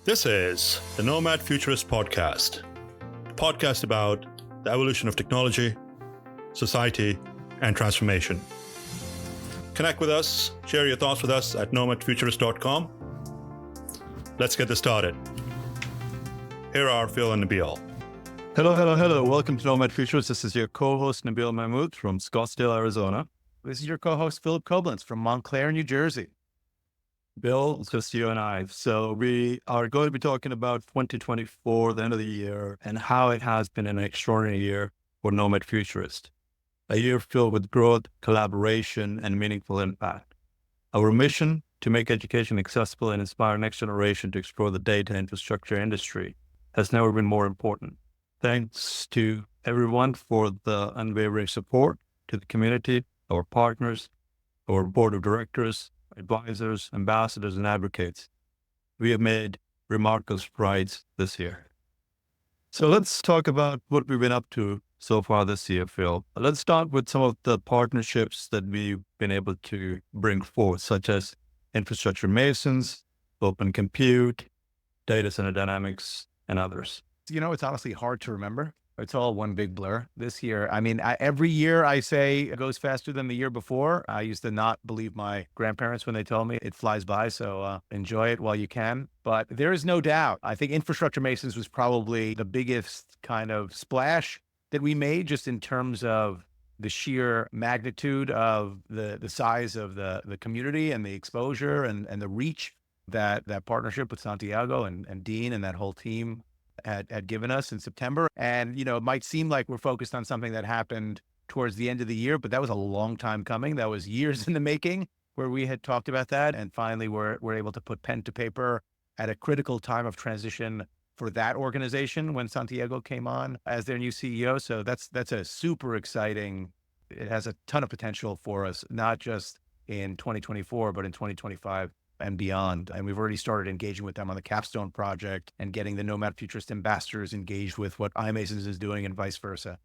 This is the Nomad Futurist Podcast, a podcast about the evolution of technology, society, and transformation. Connect with us, share your thoughts with us at nomadfuturist.com. Let's get this started. Here are Phil and Nabil. Hello. Welcome to Nomad Futurist. This is your co-host, Nabil Mahmood from Scottsdale, Arizona. This is your co-host, Philip Koblenz from Montclair, New Jersey. Bill, it's just you and I. So we are going to be talking about 2024, the end of the year, and how it has been an extraordinary year for Nomad Futurist. A year filled with growth, collaboration, and meaningful impact. Our mission to make education accessible and inspire the next generation to explore the data infrastructure industry has never been more important. Thanks to everyone for the unwavering support, to the community, our partners, our board of directors, advisors, ambassadors, and advocates. We have made remarkable strides this year. So let's talk about what we've been up to so far this year, Phil. Let's start with some of the partnerships that we've been able to bring forward, such as Infrastructure Masons, Open Compute, Data Center Dynamics, and others. You know, it's honestly hard to remember. It's all one big blur this year. I mean, every year I say it goes faster than the year before. I used to not believe my grandparents when they told me it flies by. So enjoy it while you can. But there is no doubt. I think Infrastructure Masons was probably the biggest kind of splash that we made, just in terms of the sheer magnitude of the size of the community and the exposure and the reach that partnership with Santiago and Dean and that whole team had given us in September. And, you know, it might seem like we're focused on something that happened towards the end of the year, but that was a long time coming. That was years in the making where we had talked about that. And finally, we're able to put pen to paper at a critical time of transition for that organization when Santiago came on as their new CEO. So that's a super exciting, it has a ton of potential for us, not just in 2024, but in 2025 and beyond. And we've already started engaging with them on the Capstone project and getting the Nomad Futurist ambassadors engaged with what iMasons is doing and vice versa.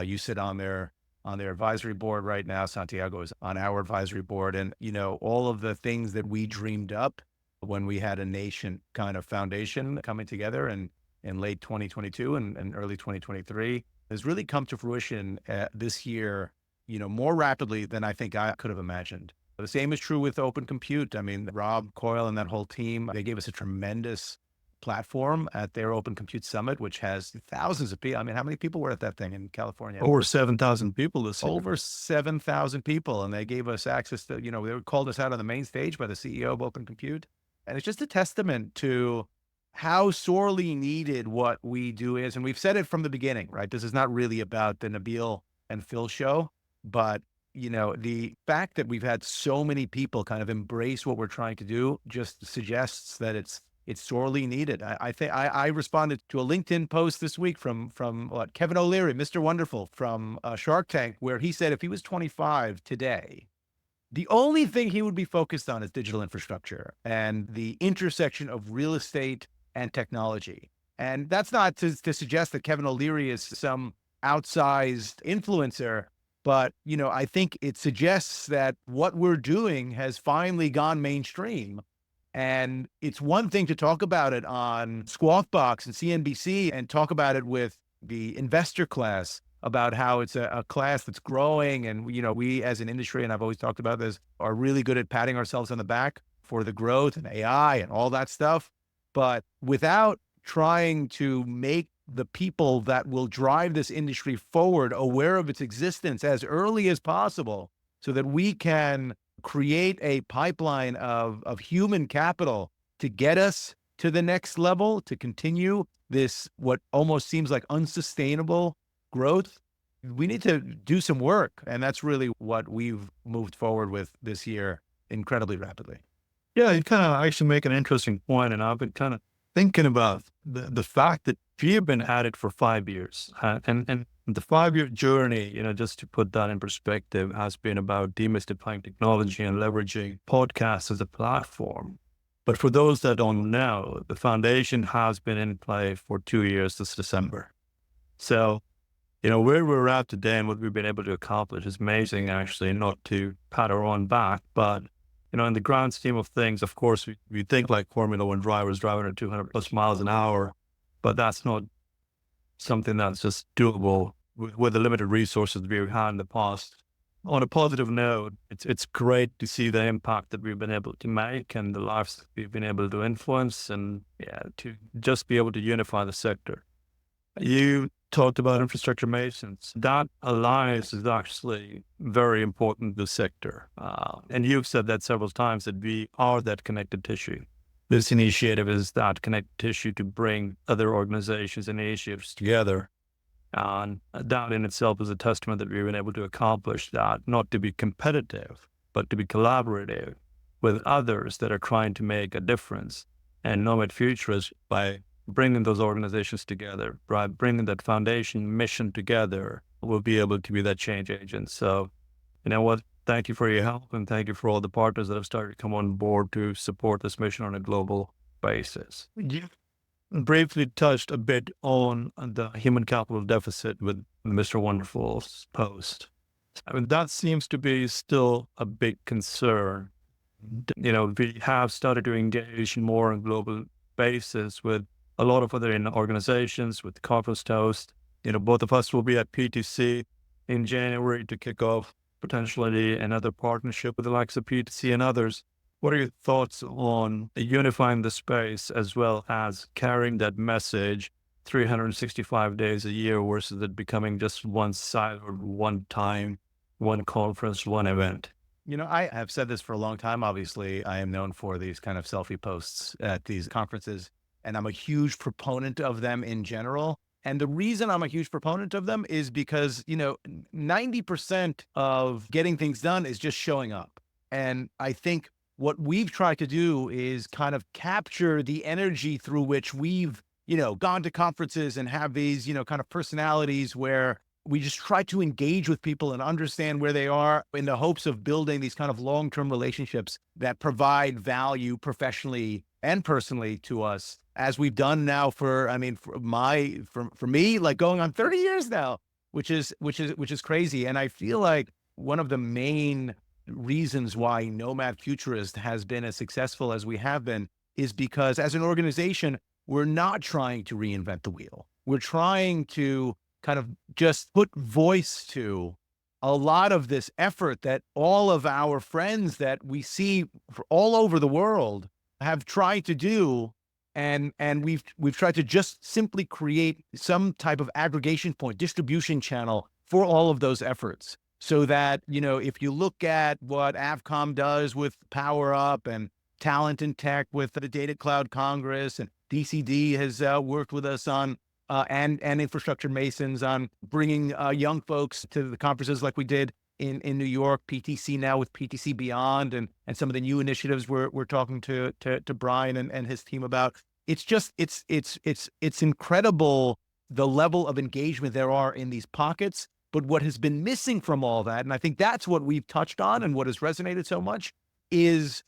You sit on their advisory board right now. Santiago is on our advisory board. And, you know, all of the things that we dreamed up when we had a nation kind of foundation coming together in late 2022 and early 2023 has really come to fruition this year, you know, more rapidly than I think I could have imagined. The same is true with Open Compute. I mean, Rob Coyle and that whole team, they gave us a tremendous platform at their Open Compute Summit, which has thousands of people. I mean, how many people were at that thing in California? Over 7,000 people this year. Over 7,000 people. And they gave us access to, you know, they called us out on the main stage by the CEO of Open Compute. And it's just a testament to how sorely needed what we do is. And we've said it from the beginning, right? This is not really about the Nabil and Phil show, but you know, the fact that we've had so many people kind of embrace what we're trying to do just suggests that it's sorely needed. I think I responded to a LinkedIn post this week from Kevin O'Leary, Mr. Wonderful from Shark Tank, where he said if he was 25 today, the only thing he would be focused on is digital infrastructure and the intersection of real estate and technology. And that's not to suggest that Kevin O'Leary is some outsized influencer. But, you know, I think it suggests that what we're doing has finally gone mainstream. And it's one thing to talk about it on Squawk Box and CNBC and talk about it with the investor class about how it's a class that's growing. And, you know, we as an industry, and I've always talked about this, are really good at patting ourselves on the back for the growth and AI and all that stuff. But without trying to make the people that will drive this industry forward aware of its existence as early as possible so that we can create a pipeline of human capital to get us to the next level, to continue this, what almost seems like unsustainable growth. We need to do some work. And that's really what we've moved forward with this year incredibly rapidly. Yeah, you kind of actually make an interesting point, and I've been kind of thinking about the fact that we have been at it for 5 years, and the 5-year journey, you know, just to put that in perspective, has been about demystifying technology and leveraging podcasts as a platform. But for those that don't know, the foundation has been in play for 2 years this December. So, you know, where we're at today and what we've been able to accomplish is amazing, actually, not to pat our own back, but in the grand scheme of things, of course, we think like Formula One drivers driving at 200 plus miles an hour, but that's not something that's just doable with the limited resources we've had in the past. On a positive note, it's great to see the impact that we've been able to make and the lives that we've been able to influence, and to just be able to unify the sector. You talked about infrastructure masons. That alliance is actually very important to the sector. And you've said that several times, that we are that connected tissue. This initiative is that connected tissue to bring other organizations and initiatives together. And that in itself is a testament that we've been able to accomplish that, not to be competitive, but to be collaborative with others that are trying to make a difference. And Nomad Futurist, by bringing those organizations together, by bringing that foundation mission together, will be able to be that change agent. So, you know what? Thank you for your help, and thank you for all the partners that have started to come on board to support this mission on a global basis. You briefly touched a bit on the human capital deficit with Mr. Wonderful's post. I mean, that seems to be still a big concern. We have started to engage more on a global basis with a lot of other organizations, with Conference Toast. Both of us will be at PTC in January to kick off potentially another partnership with the likes of PTC and others. What are your thoughts on unifying the space as well as carrying that message 365 days a year versus it becoming just one siloed, one time, one conference, one event? I have said this for a long time. Obviously, I am known for these kind of selfie posts at these conferences, and I'm a huge proponent of them in general. And the reason I'm a huge proponent of them is because, 90% of getting things done is just showing up. And I think what we've tried to do is kind of capture the energy through which we've, gone to conferences and have these, kind of personalities where we just try to engage with people and understand where they are in the hopes of building these kind of long-term relationships that provide value professionally and personally to us, as we've done now for me, like going on 30 years now, which is crazy. And I feel like one of the main reasons why Nomad Futurist has been as successful as we have been is because as an organization, we're not trying to reinvent the wheel. We're trying to kind of just put voice to a lot of this effort that all of our friends that we see all over the world have tried to do. And we've tried to just simply create some type of aggregation point, distribution channel for all of those efforts. So that, if you look at what AvCom does with Power Up and Talent in Tech with the Data Cloud Congress, and DCD has worked with us on, and Infrastructure Masons on bringing young folks to the conferences like we did in New York, PTC now with PTC Beyond, and some of the new initiatives we're talking to Brian and his team about. It's just, it's incredible the level of engagement there are in these pockets. But what has been missing from all that, and I think that's what we've touched on and what has resonated so much, is,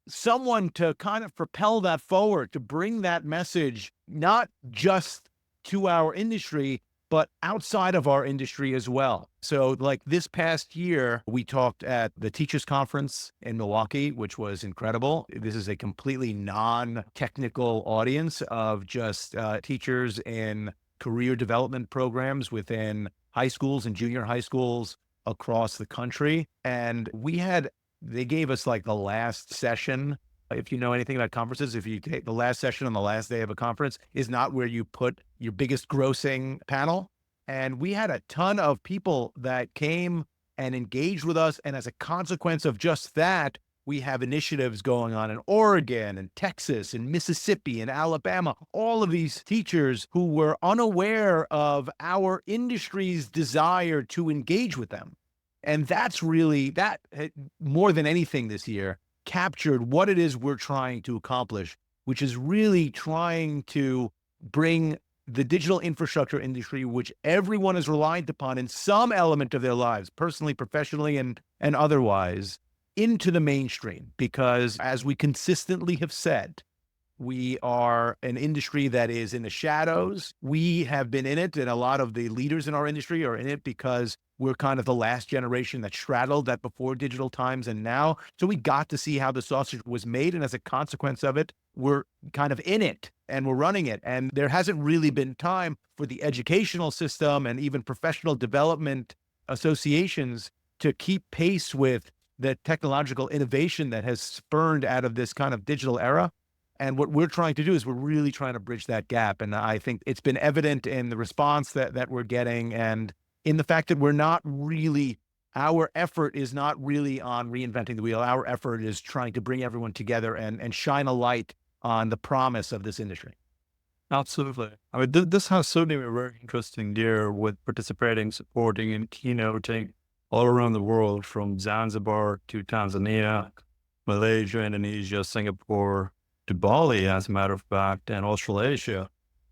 someone to kind of propel that forward, to bring that message, not just to our industry, but outside of our industry as well. So like this past year, we talked at the Teachers Conference in Milwaukee, which was incredible. This is a completely non-technical audience of just teachers in career development programs within high schools and junior high schools across the country. And they gave us like the last session. If you know anything about conferences, if you take the last session on the last day of a conference is not where you put your biggest grossing panel. And we had a ton of people that came and engaged with us. And as a consequence of just that, we have initiatives going on in Oregon and Texas and Mississippi and Alabama, all of these teachers who were unaware of our industry's desire to engage with them. And that's really, that more than anything this year, captured what it is we're trying to accomplish, which is really trying to bring the digital infrastructure industry, which everyone is reliant upon in some element of their lives, personally, professionally, and otherwise, into the mainstream. Because as we consistently have said, We are an industry that is in the shadows. We have been in it, and a lot of the leaders in our industry are in it because we're kind of the last generation that straddled that before digital times and now. So we got to see how the sausage was made. And as a consequence of it, we're kind of in it and we're running it. And there hasn't really been time for the educational system and even professional development associations to keep pace with the technological innovation that has spurned out of this kind of digital era. And what we're trying to do is we're really trying to bridge that gap. And I think it's been evident in the response that we're getting and in the fact that our effort is not really on reinventing the wheel. Our effort is trying to bring everyone together and shine a light on the promise of this industry. Absolutely. I mean, this has certainly been a very interesting year with participating, supporting, and keynoting all around the world, from Zanzibar to Tanzania, Malaysia, Indonesia, Singapore, to Bali, as a matter of fact, and Australasia.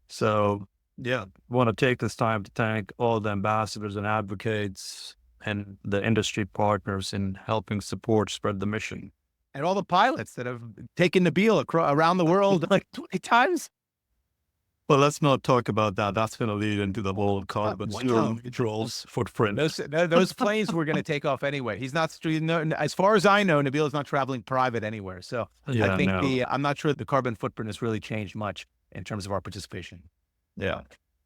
So, yeah, I want to take this time to thank all the ambassadors and advocates and the industry partners in helping support spread the mission. And all the pilots that have taken the Beal around the world like 20 times. Well, let's not talk about that. That's going to lead into the whole carbon neutrals footprint. Those planes were going to take off anyway. He's not, as far as I know, Nabil is not traveling private anywhere. So Yeah, I think no. I'm not sure the carbon footprint has really changed much in terms of our participation. Yeah.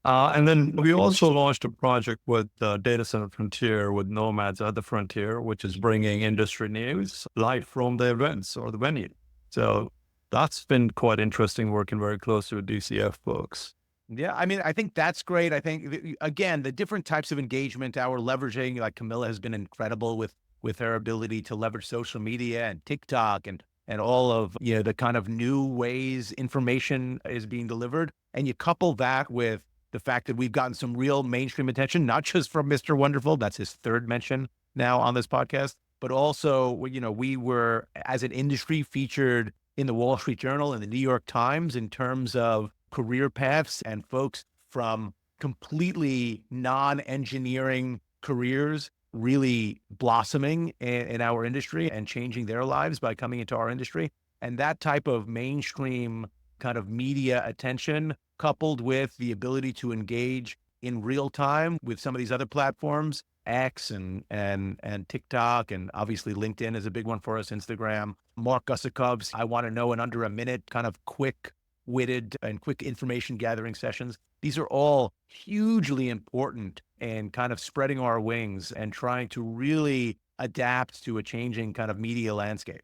And then we also launched a project with Data Center Frontier with Nomads at the Frontier, which is bringing industry news live from the events or the venue. So that's been quite interesting, working very closely with DCF folks. Yeah, I mean, I think that's great. I think, again, the different types of engagement, our leveraging, like Camilla has been incredible with her ability to leverage social media and TikTok and all of, the kind of new ways information is being delivered. And you couple that with the fact that we've gotten some real mainstream attention, not just from Mr. Wonderful, that's his third mention now on this podcast, but also, we were, as an industry, featured in the Wall Street Journal and the New York Times in terms of career paths and folks from completely non-engineering careers really blossoming in our industry and changing their lives by coming into our industry. And that type of mainstream kind of media attention, coupled with the ability to engage in real time with some of these other platforms, X and TikTok, and obviously LinkedIn is a big one for us, Instagram. Mark Gusikov's I Want to Know in Under a Minute, kind of quick-witted and quick information gathering sessions. These are all hugely important in kind of spreading our wings and trying to really adapt to a changing kind of media landscape.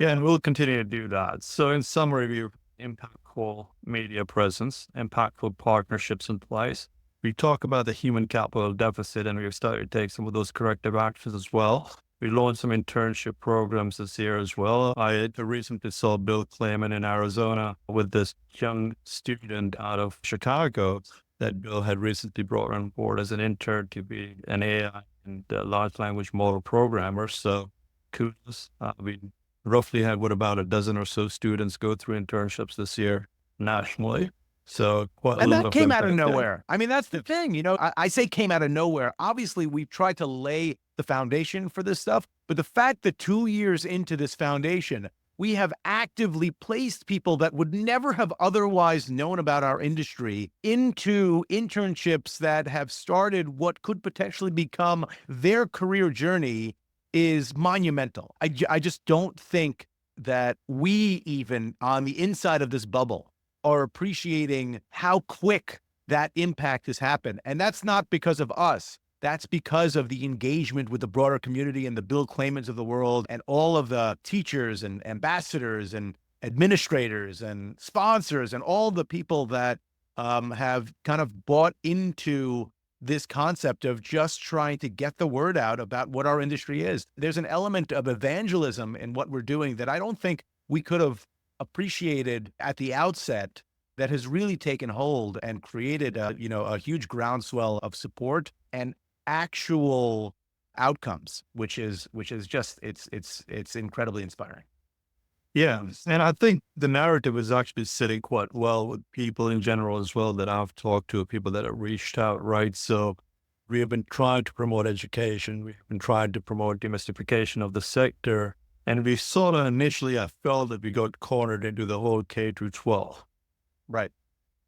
Yeah, and we'll continue to do that. So in summary, we have impactful media presence, impactful partnerships in place. We talk about the human capital deficit, and we've started to take some of those corrective actions as well. We launched some internship programs this year as well. I recently saw Bill Clayman in Arizona with this young student out of Chicago that Bill had recently brought on board as an intern to be an AI and large language model programmer. So kudos. We roughly had about a dozen or so students go through internships this year nationally. So and that came out of nowhere. I mean, that's the thing, I say came out of nowhere. Obviously, we've tried to lay the foundation for this stuff, but the fact that 2 years into this foundation, we have actively placed people that would never have otherwise known about our industry into internships that have started what could potentially become their career journey is monumental. I just don't think that we, even on the inside of this bubble, are appreciating how quick that impact has happened. And that's not because of us. That's because of the engagement with the broader community and the Bill Claymans of the world and all of the teachers and ambassadors and administrators and sponsors and all the people that have kind of bought into this concept of just trying to get the word out about what our industry is. There's an element of evangelism in what we're doing that I don't think we could have appreciated at the outset, that has really taken hold and created a huge groundswell of support and actual outcomes, which is just it's incredibly inspiring. Yeah, and I think the narrative is actually sitting quite well with people in general as well that I've talked to, people that have reached out, right? So we have been trying to promote education. We've been trying to promote demystification of the sector. And we sort of initially, I felt that we got cornered into the whole K through 12. Right.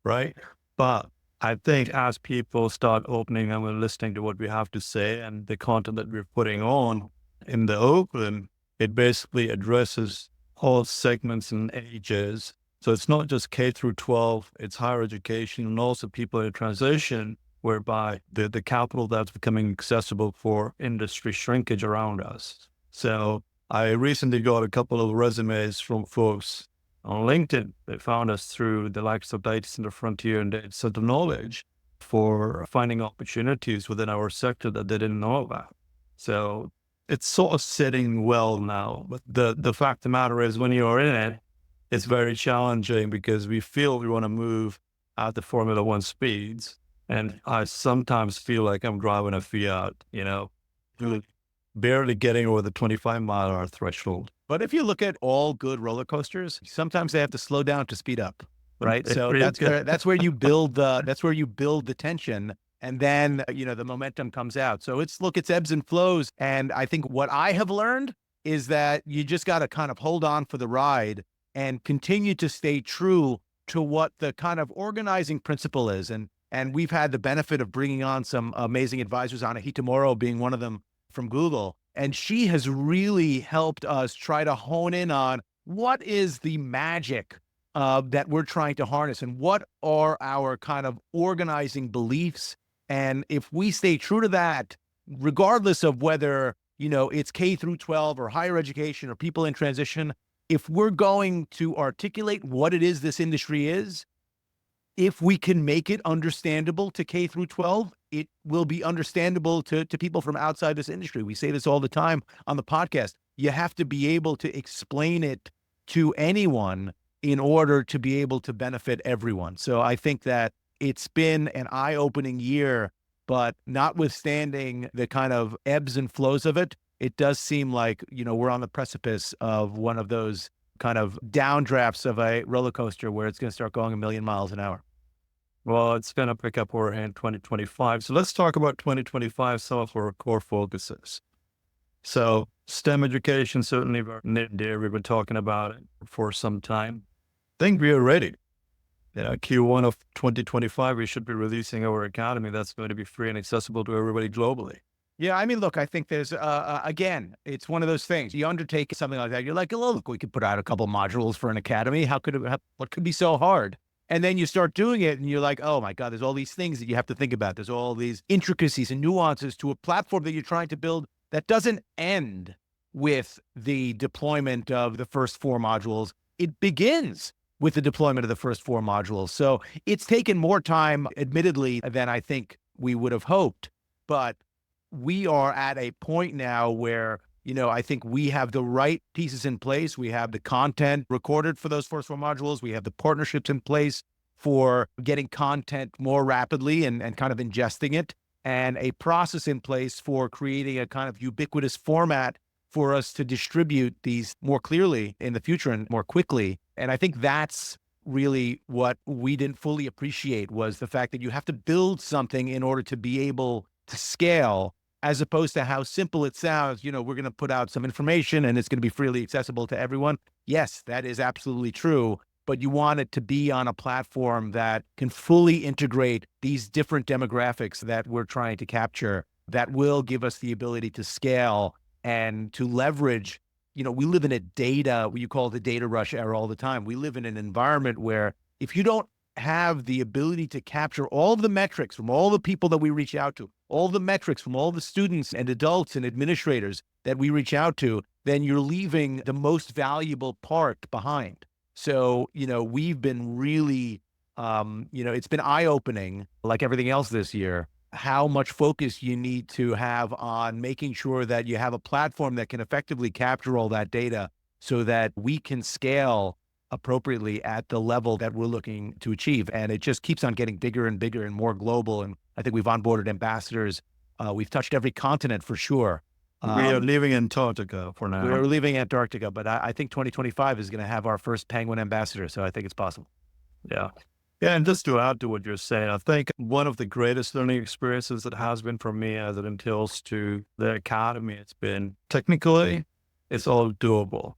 Right. But I think as people start opening and listening to what we have to say and the content that we're putting on in the open, it basically addresses all segments and ages. So it's not just K through 12, it's higher education and also people in transition, whereby the capital that's becoming accessible for industry shrinkage around us. So I recently got a couple of resumes from folks on LinkedIn. They found us through the likes of Data Center Frontier and Data Center Knowledge for finding opportunities within our sector that they didn't know about. So it's sort of sitting well now. But the fact of the matter is, when you're in it, it's very challenging because we feel we want to move at the Formula One speeds. And I sometimes feel like I'm driving a Fiat, barely getting over the 25-mile-an-hour threshold. But if you look at all good roller coasters, sometimes they have to slow down to speed up, right? So that's where you build the tension, and then the momentum comes out. So it's ebbs and flows, and I think what I have learned is that you just got to kind of hold on for the ride and continue to stay true to what the kind of organizing principle is. And we've had the benefit of bringing on some amazing advisors, Anahita Moro being one of them from Google. And she has really helped us try to hone in on what is the magic that we're trying to harness and what are our kind of organizing beliefs. And if we stay true to that, regardless of whether, it's K through 12 or higher education or people in transition, if we're going to articulate what it is this industry is, if we can make it understandable to K through 12, it will be understandable to people from outside this industry. We say this all the time on the podcast. You have to be able to explain it to anyone in order to be able to benefit everyone. So I think that it's been an eye-opening year, but notwithstanding the kind of ebbs and flows of it, it does seem like, we're on the precipice of one of those kind of downdrafts of a roller coaster where it's going to start going a million miles an hour. Well, it's going to pick up over in 2025. So let's talk about 2025, some of our core focuses. So STEM education, certainly near and dear. We've been talking about it for some time. I think we are ready. Q1 of 2025, we should be releasing our academy that's going to be free and accessible to everybody globally. Yeah, I mean, look, I think there's, again, it's one of those things. You undertake something like that, you're like, oh, look, we could put out a couple modules for an academy. What could be so hard? And then you start doing it and you're like, oh my God, there's all these things that you have to think about. There's all these intricacies and nuances to a platform that you're trying to build that doesn't end with the deployment of the first 4 modules. It begins with the deployment of the first 4 modules. So it's taken more time, admittedly, than I think we would have hoped. But we are at a point now where, I think we have the right pieces in place. We have the content recorded for those first 4 modules. We have the partnerships in place for getting content more rapidly and kind of ingesting it, and a process in place for creating a kind of ubiquitous format for us to distribute these more clearly in the future and more quickly. And I think that's really what we didn't fully appreciate, was the fact that you have to build something in order to be able to scale, as opposed to how simple it sounds. We're going to put out some information and it's going to be freely accessible to everyone. Yes, that is absolutely true. But you want it to be on a platform that can fully integrate these different demographics that we're trying to capture, that will give us the ability to scale and to leverage. We live in what you call the data rush era all the time. We live in an environment where if you don't have the ability to capture all of the metrics from all the people that we reach out to, all the metrics from all the students and adults and administrators that we reach out to, then you're leaving the most valuable part behind. So, we've been really, it's been eye-opening, like everything else this year, how much focus you need to have on making sure that you have a platform that can effectively capture all that data so that we can scale appropriately at the level that we're looking to achieve. And it just keeps on getting bigger and bigger and more global. And I think we've onboarded ambassadors. We've touched every continent for sure. We are leaving Antarctica for now. We're leaving Antarctica, but I think 2025 is going to have our first Penguin ambassador. So I think it's possible. Yeah. Yeah. And just to add to what you're saying, I think one of the greatest learning experiences that has been for me as it entails to the academy, it's been technically it's all doable.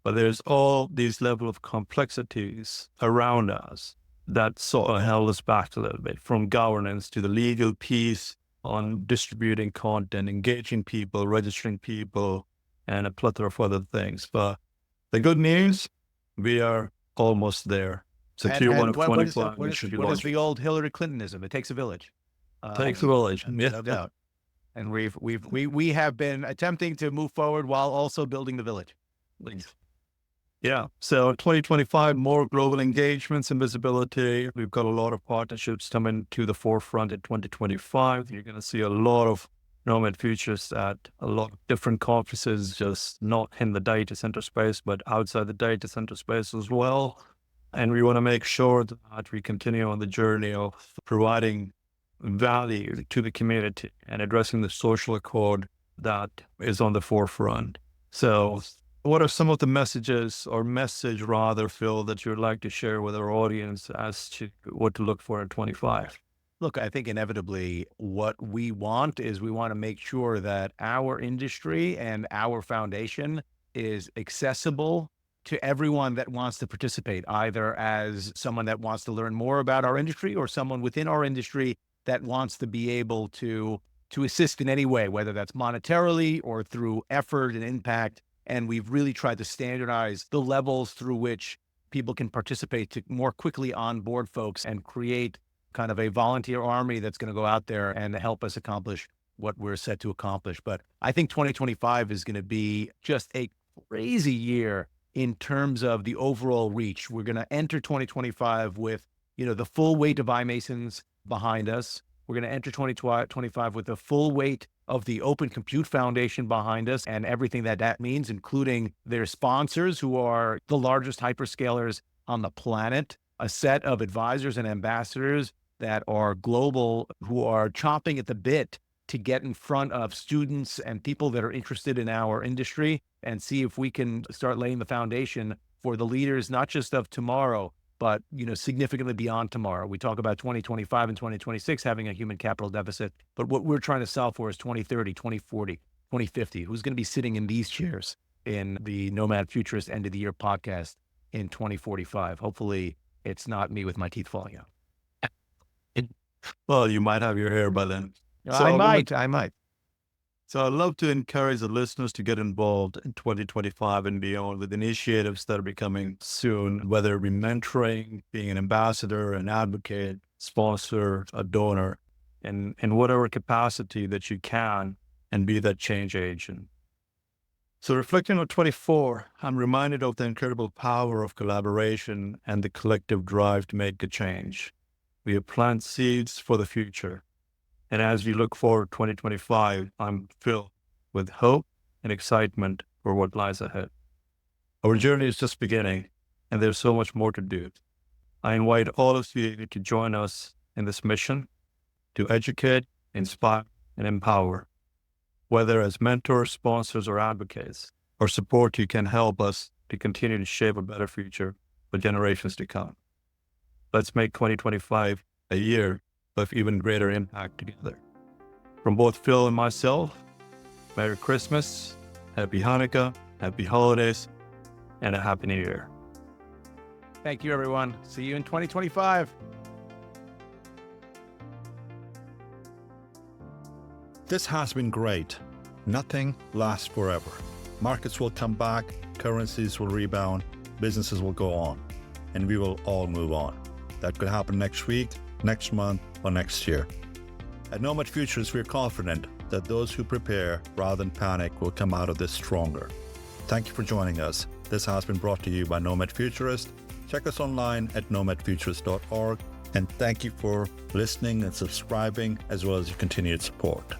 But there's all these level of complexities around us that sort of held us back a little bit, from governance to the legal piece on distributing content, engaging people, registering people, and a plethora of other things. But the good news, we are almost there. So Q1 of 25, we should be what is launching. the old Hillary Clintonism? It takes a village. Takes a village, yeah. No doubt. And we have been attempting to move forward while also building the village. Yeah. So 2025, more global engagements and visibility. We've got a lot of partnerships coming to the forefront in 2025. You're going to see a lot of Nomad Futurists at a lot of different conferences, just not in the data center space, but outside the data center space as well. And we want to make sure that we continue on the journey of providing value to the community and addressing the social accord that is on the forefront. So what are some of the message rather, Phil, that you'd like to share with our audience as to what to look for in 25? Look, I think inevitably what we want to make sure that our industry and our foundation is accessible to everyone that wants to participate, either as someone that wants to learn more about our industry or someone within our industry that wants to be able to assist in any way, whether that's monetarily or through effort and impact. And we've really tried to standardize the levels through which people can participate to more quickly onboard folks and create kind of a volunteer army that's going to go out there and help us accomplish what we're set to accomplish. But I think 2025 is going to be just a crazy year in terms of the overall reach. We're going to enter 2025 with, the full weight of iMasons behind us. We're going to enter 2025 with the full weight of the Open Compute Foundation behind us and everything that means, including their sponsors, who are the largest hyperscalers on the planet, a set of advisors and ambassadors that are global, who are chomping at the bit to get in front of students and people that are interested in our industry and see if we can start laying the foundation for the leaders, not just of tomorrow, but, significantly beyond tomorrow. We talk about 2025 and 2026 having a human capital deficit, but what we're trying to solve for is 2030, 2040, 2050. Who's going to be sitting in these chairs in the Nomad Futurist End of the Year podcast in 2045? Hopefully it's not me with my teeth falling out. Well, you might have your hair by then. So I might. So I'd love to encourage the listeners to get involved in 2025 and beyond with initiatives that are becoming soon, whether it be mentoring, being an ambassador, an advocate, sponsor, a donor, in whatever capacity that you can, and be that change agent. So reflecting on 24, I'm reminded of the incredible power of collaboration and the collective drive to make a change. We have planted seeds for the future. And as we look forward to 2025, I'm filled with hope and excitement for what lies ahead. Our journey is just beginning, and there's so much more to do. I invite all of you to join us in this mission to educate, inspire, and empower. Whether as mentors, sponsors, or advocates, our support you can help us to continue to shape a better future for generations to come. Let's make 2025 a year of even greater impact together. From both Phil and myself, Merry Christmas, Happy Hanukkah, Happy Holidays, and a Happy New Year. Thank you, everyone. See you in 2025. This has been great. Nothing lasts forever. Markets will come back, currencies will rebound, businesses will go on, and we will all move on. That could happen next week, next month, or next year. At Nomad Futurists, we're confident that those who prepare rather than panic will come out of this stronger. Thank you for joining us. This has been brought to you by Nomad Futurist. Check us online at nomadfuturist.org, and thank you for listening and subscribing, as well as your continued support.